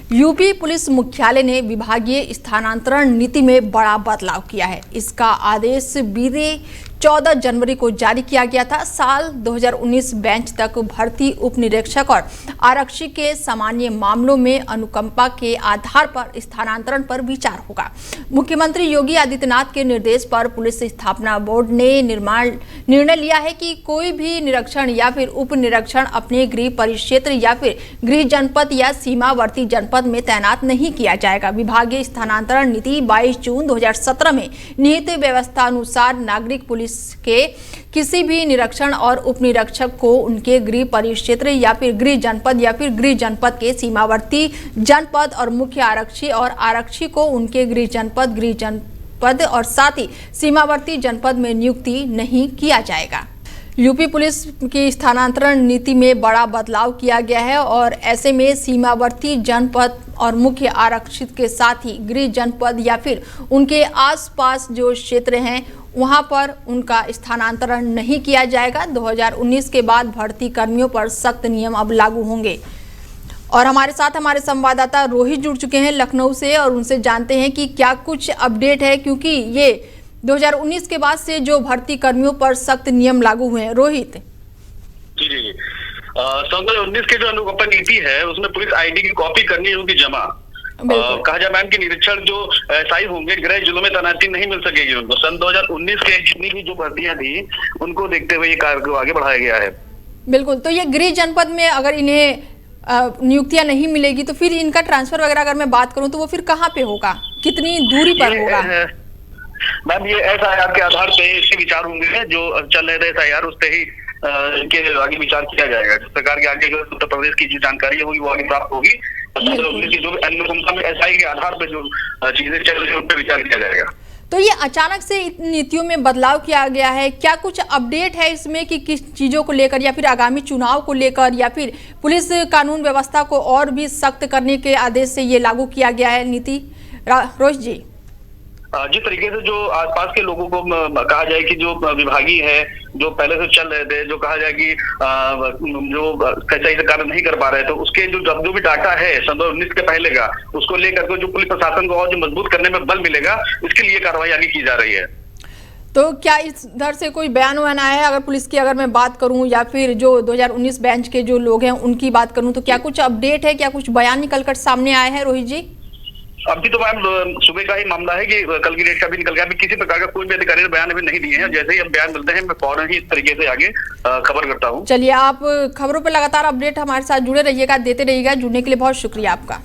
UP police मुख्यालय ने विभागीय स्थानांतरण नीति में बड़ा बदलाव किया है। इसका आदेश बीते 14 जनवरी को जारी किया गया था। साल 2019 बैच तक भर्ती उप निरीक्षक और आरक्षी के सामान्य मामलों में अनुकंपा के आधार पर स्थानांतरण पर विचार होगा। मुख्यमंत्री योगी आदित्यनाथ के निर्देश पर पुलिस स्थापना बोर्ड ने निर्णय लिया है कि कोई भी निरीक्षण या फिर उप निरीक्षण अपने गृह परिक्षेत्र या फिर गृह जनपद या सीमावर्ती जनपद में तैनात नहीं किया जाएगा। विभागीय स्थानांतरण नीति 22 जून 2017 में निहित व्यवस्था अनुसार नागरिक पुलिस के किसी भी निरीक्षण और उप निरीक्षक को उनके गृह परिक्षेत्र या फिर गृह जनपद के सीमावर्ती जनपद और मुख्य आरक्षी और आरक्षी को उनके गृह जनपद और साथ ही सीमावर्ती जनपद में नियुक्ति नहीं किया जाएगा। यूपी पुलिस की स्थानांतरण नीति में बड़ा बदलाव किया गया है और ऐसे में सीमावर्ती जनपद और मुख्य आरक्षित के साथ ही गृह जनपद या फिर उनके आसपास जो क्षेत्र हैं वहां पर उनका स्थानांतरण नहीं किया जाएगा। 2019 के बाद भर्ती कर्मियों पर सख्त नियम अब लागू होंगे। और हमारे साथ हमारे संवाददाता रोहित जुड़ चुके हैं लखनऊ से और उनसे जानते हैं कि क्या कुछ अपडेट है, क्योंकि ये 2019 के बाद से जो भर्ती कर्मियों पर सख्त नियम लागू हुए हैं। रोहित जी 2019 की जो अनुकंपा नीति है उसमें पुलिस आईडी की कॉपी करनी है, उनकी जमा कहा जाए मैम की निरीक्षण जो एसआई होंगे गृह जिलों में तैनाती नहीं मिल सकेगी उनको। सन 2019 के जितनी भी जो भर्तियां थी उनको देखते हुए ये कार्य को आगे बढ़ाया गया है। बिल्कुल, तो ये गृह जनपद में अगर इन्हें नियुक्तियां नहीं मिलेगी तो फिर इनका ट्रांसफर वगैरह अगर मैं बात करूं तो वो फिर कहाँ पे होगा, कितनी दूरी पर होगा? मैम ये एसआईआर के आधार पे इसके विचार होंगे, जो चल रहे थे एसआईआर उस पे ही इनके आगे विचार किया जाएगा। सरकार के आगे जो उत्तर प्रदेश की जो जानकारी होगी वो आगे प्राप्त होगी। जो अनुकंपा में एसआई के आधार पर जो चीजें चल रही है उन पर विचार किया जाएगा। तो ये अचानक से नीतियों में बदलाव किया गया है, क्या कुछ अपडेट है इसमें कि किस चीजों को लेकर या फिर आगामी चुनाव को लेकर या फिर पुलिस कानून व्यवस्था को और भी सख्त करने के आदेश से ये लागू किया गया है नीति? रोहित जी, जिस तरीके से जो आसपास के लोगों को कहा जाए कि जो विभागीय है जो पहले से चल रहे थे, जो कहा जाए कि जो सही से कार्य नहीं कर पा रहे थे, उसके जो भी डाटा है सन 2019 के पहले का उसको लेकर के जो पुलिस प्रशासन को और जो मजबूत करने में बल मिलेगा इसके लिए कार्रवाई आगे की जा रही है। तो क्या इधर से कोई बयान आया है? अगर पुलिस की अगर मैं बात करूं या फिर जो 2019 बैच के जो लोग हैं उनकी बात करूं तो क्या कुछ अपडेट है, क्या कुछ बयान निकलकर सामने आया है? रोहित जी, अभी तो मैम सुबह का ही मामला है कि कल की डेट का भी निकल गया। अभी किसी प्रकार का कोई भी अधिकारी ने बयान अभी नहीं दिए हैं। जैसे ही अब बयान मिलते हैं मैं फौरन ही इस तरीके से आगे खबर करता हूँ। चलिए, आप खबरों पर लगातार अपडेट हमारे साथ जुड़े रहिएगा, देते रहिएगा। जुड़ने के लिए बहुत शुक्रिया आपका।